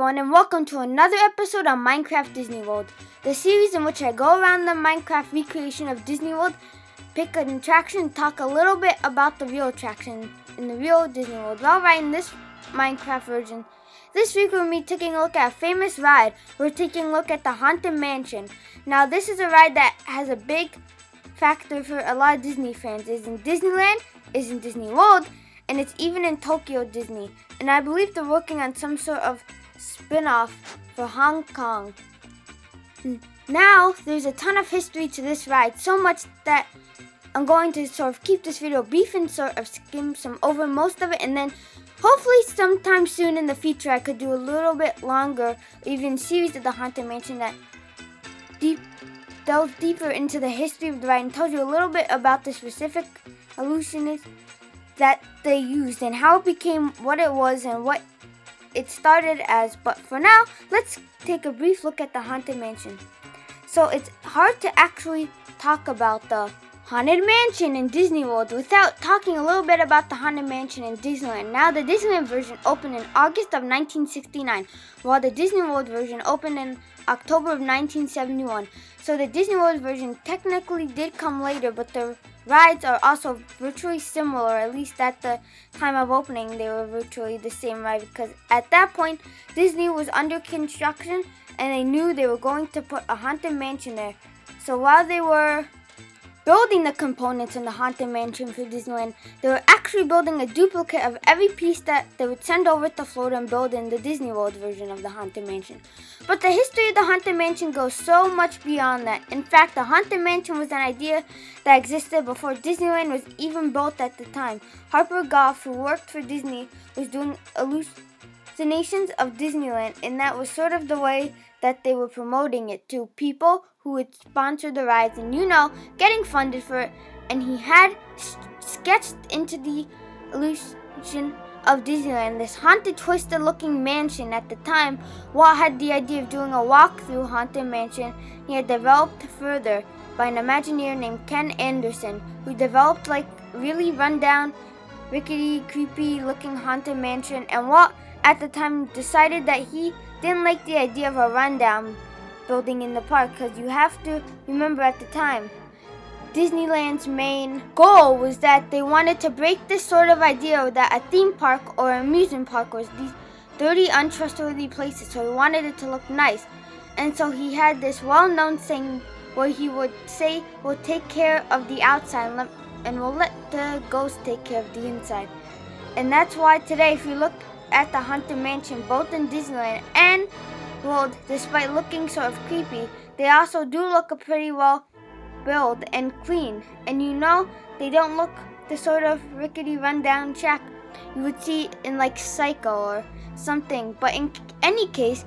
everyone, and welcome to another episode of Minecraft Disney World, the series in which I go around the Minecraft recreation of Disney World, pick an attraction, and talk a little bit about the real attraction in the real Disney World. While riding this Minecraft version, this week we're taking a look at a famous ride. We're taking a look at the Haunted Mansion. Now this is a ride that has a big factor for a lot of Disney fans. It's in Disneyland, it's in Disney World, and it's even in Tokyo Disney. And I believe they're working on some sort of spin-off for Hong Kong. Now, there's a ton of history to this ride, so much that I'm going to sort of keep this video brief and sort of skim over most of it, and then hopefully sometime soon in the future I could do a little bit longer, even series of the Haunted Mansion that delves deeper into the history of the ride and tells you a little bit about the specific illusionist that they used and how it became what it was and what it started as. But for now, let's take a brief look at the Haunted Mansion. So it's hard to actually talk about the Haunted Mansion in Disney World without talking a little bit about the Haunted Mansion in Disneyland. Now, the Disneyland version opened in August of 1969, while the Disney World version opened in October of 1971. So the Disney World version technically did come later, but the rides are also virtually similar. At least at the time of opening, they were virtually the same ride, because at that point, Disney was under construction and they knew they were going to put a Haunted Mansion there. So while they were building the components in the Haunted Mansion for Disneyland, they were actually building a duplicate of every piece that they would send over to Florida and build in the Disney World version of the Haunted Mansion. But the history of the Haunted Mansion goes so much beyond that. In fact, the Haunted Mansion was an idea that existed before Disneyland was even built at the time. Harper Goff, who worked for Disney, was doing hallucinations of Disneyland, and that was sort of the way that they were promoting it to people who would sponsor the rides and, getting funded for it. And he had sketched into the illusion of Disneyland this haunted, twisted looking mansion. At the time, Walt had the idea of doing a walk-through Haunted Mansion. He had developed further by an Imagineer named Ken Anderson, who developed like really rundown, rickety, creepy looking Haunted Mansion. And Walt at the time decided that he didn't like the idea of a rundown building in the park, because you have to remember at the time, Disneyland's main goal was that they wanted to break this sort of idea that a theme park or amusement park was these dirty, untrustworthy places. So he wanted it to look nice. And so he had this well-known saying where he would say, "We'll take care of the outside and we'll let the ghosts take care of the inside." And that's why today, if you look at the Haunted Mansion, both in Disneyland and World, despite looking sort of creepy, they also do look a pretty well built and clean. And they don't look the sort of rickety rundown shack you would see in like Psycho or something. But in any case,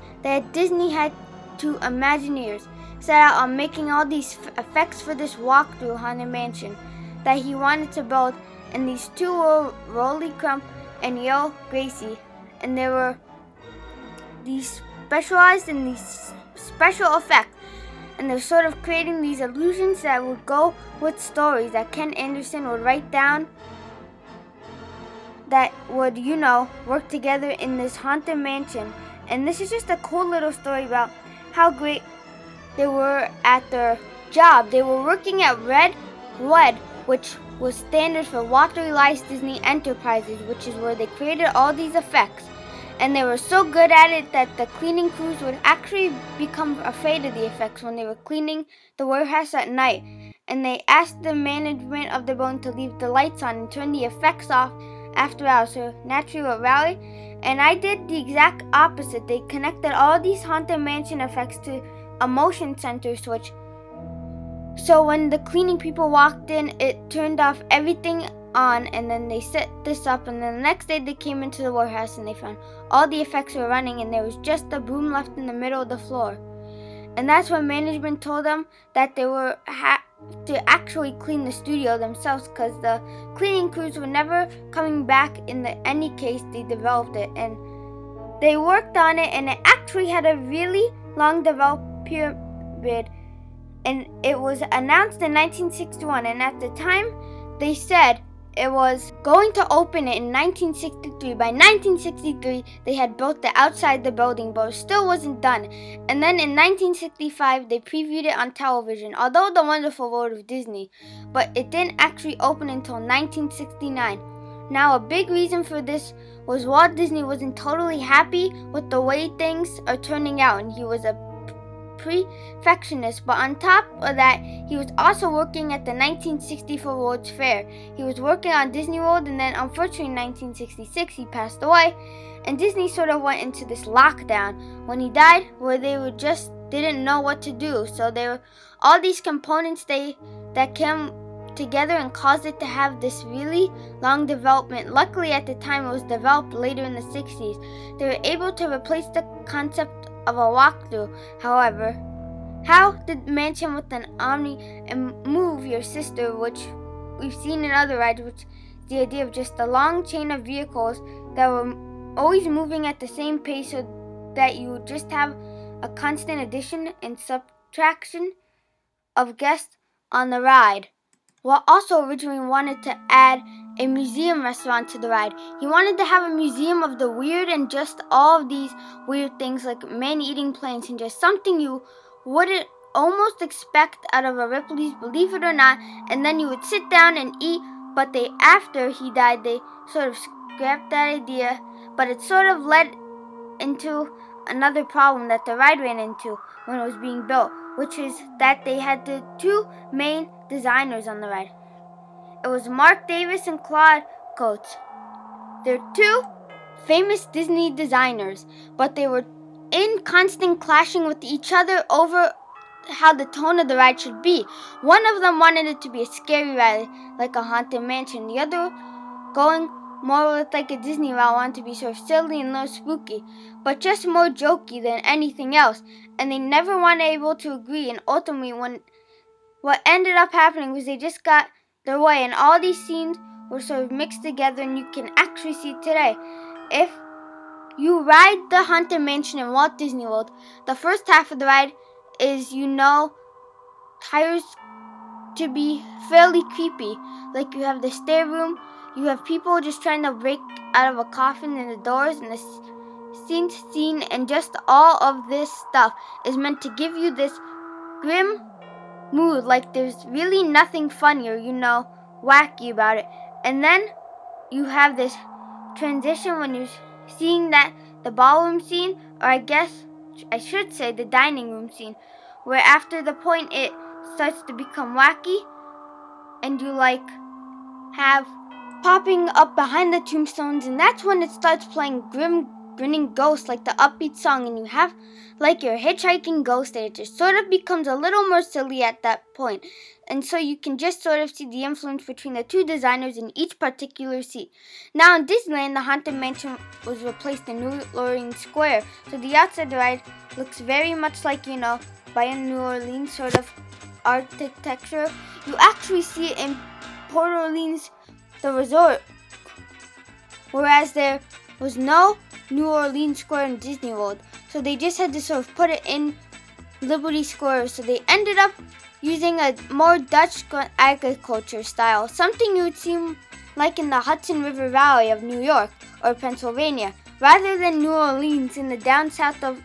Disney had two Imagineers set out on making all these effects for this walkthrough Haunted Mansion that he wanted to build. And these two were Rolly Crump and Yale Gracie, and they were these specialized in these special effects, and they're sort of creating these illusions that would go with stories that Ken Anderson would write down that would, work together in this Haunted Mansion. And this is just a cool little story about how great they were at their job. They were working at Red, which was standard for Walter Elias Disney Enterprises, which is where they created all these effects. And they were so good at it that the cleaning crews would actually become afraid of the effects when they were cleaning the warehouse at night. And they asked the management of the building to leave the lights on and turn the effects off after hours. So naturally would rally. And I did the exact opposite. They connected all these Haunted Mansion effects to a motion sensor switch. So when the cleaning people walked in, it turned off everything on, and then they set this up, and then the next day they came into the warehouse and they found all the effects were running and there was just a broom left in the middle of the floor. And that's when management told them that they were to actually clean the studio themselves, because the cleaning crews were never coming back in any case they developed it. And they worked on it, and it actually had a really long developed period, and it was announced in 1961. And at the time they said it was going to open it in 1963. By 1963, they had built the outside of the building, but it still wasn't done. And then in 1965, they previewed it on television, although The Wonderful World of Disney, but it didn't actually open until 1969. Now, a big reason for this was Walt Disney wasn't totally happy with the way things are turning out, and he was a perfectionist. But on top of that, he was also working at the 1964 World's Fair. He was working on Disney World, and then unfortunately in 1966 he passed away, and Disney sort of went into this lockdown when he died, where they just didn't know what to do. So there were all these components that came together and caused it to have this really long development. Luckily, at the time it was developed later in the 60s, they were able to replace the concept of a walkthrough. However, how the mansion with an Omni and move your sister, which we've seen in other rides, which is the idea of just a long chain of vehicles that were always moving at the same pace, so that you would just have a constant addition and subtraction of guests on the ride. Walt also originally wanted to add a museum restaurant to the ride. He wanted to have a museum of the weird and just all of these weird things like man-eating plants and just something you wouldn't almost expect out of a Ripley's Believe It or Not, and then you would sit down and eat. But after he died, they sort of scrapped that idea, but it sort of led into another problem that the ride ran into when it was being built, which is that they had the two main designers on the ride. It was Marc Davis and Claude Coats. They're two famous Disney designers, but they were in constant clashing with each other over how the tone of the ride should be. One of them wanted it to be a scary ride, like a haunted mansion. The other, going more with like a Disney ride, wanted to be sort of silly and a little spooky, but just more jokey than anything else. And they never were able to agree, and ultimately what ended up happening was they just got their way, and all these scenes were sort of mixed together, and you can actually see today. If you ride the Haunted Mansion in Walt Disney World, the first half of the ride is, tires to be fairly creepy. Like you have the stair room, you have people just trying to break out of a coffin in the doors, and the scene, and just all of this stuff is meant to give you this grim mood, like there's really nothing funny or wacky about it. And then you have this transition when you're seeing the ballroom scene, or I should say the dining room scene, where after the point it starts to become wacky, and you have popping up behind the tombstones, and that's when it starts playing grinning ghosts, like the upbeat song, and you have your hitchhiking ghost, and it just sort of becomes a little more silly at that point. And so you can just sort of see the influence between the two designers in each particular seat. Now in Disneyland, the Haunted Mansion was replaced in New Orleans Square, so the outside ride looks very much like, by a New Orleans sort of architecture. You actually see it in Port Orleans, the resort, whereas there was no New Orleans Square in Disney World, so they just had to sort of put it in Liberty Square. So they ended up using a more Dutch agriculture style, something you would see like in the Hudson River Valley of New York or Pennsylvania, rather than New Orleans in the down south of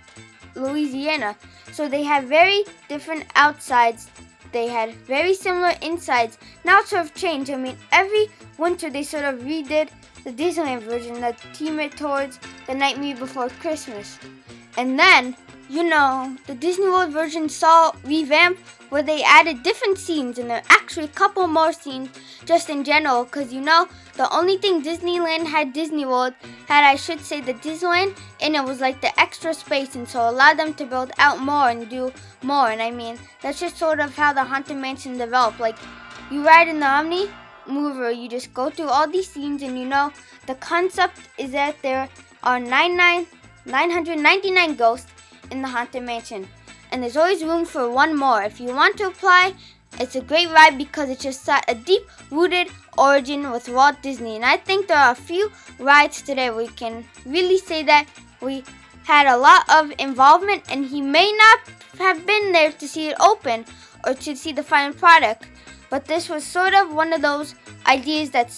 Louisiana. So they have very different outsides. They had very similar insides. Now it's sort of changed. Every winter they sort of redid the Disneyland version that theme it towards the Nightmare Before Christmas. And then, the Disney World version saw revamp, where they added different scenes, and there are actually a couple more scenes just in general, because the only thing Disneyland had Disney World had, I should say, the Disneyland, and it was like the extra space, and so allowed them to build out more and do more. And that's just sort of how the Haunted Mansion developed. Like, you ride in the Omni Mover, you just go through all these scenes, and the concept is that there are 999 ghosts in the Haunted Mansion, and there's always room for one more. If you want to apply, it's a great ride because it just set a deep-rooted origin with Walt Disney. And I think there are a few rides today where we can really say that we had a lot of involvement, and he may not have been there to see it open or to see the final product, but this was sort of one of those ideas that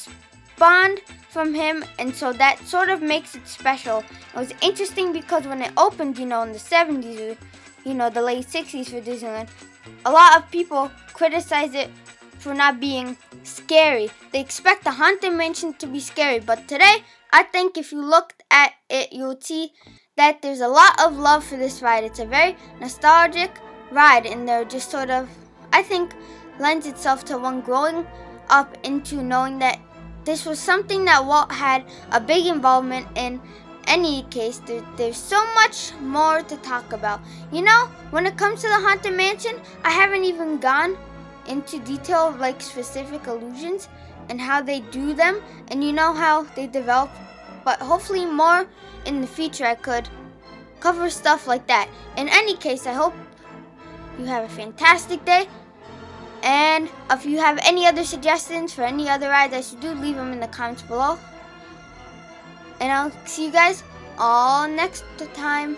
spawned from him, and so that sort of makes it special. It was interesting because when it opened, in the 70s, or, the late 60s for Disneyland, a lot of people criticized it for not being scary. They expect the Haunted Mansion to be scary, but today, I think if you looked at it, you would see that there's a lot of love for this ride. It's a very nostalgic ride, and they're just sort of, I think, lends itself to one growing up into knowing that this was something that Walt had a big involvement in. Any case, there's so much more to talk about. When it comes to the Haunted Mansion, I haven't even gone into detail of like specific illusions and how they do them, and how they develop, but hopefully more in the future I could cover stuff like that. In any case, I hope you have a fantastic day, and if you have any other suggestions for any other rides I should do, leave them in the comments below, and I'll see you guys all next time.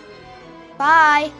Bye.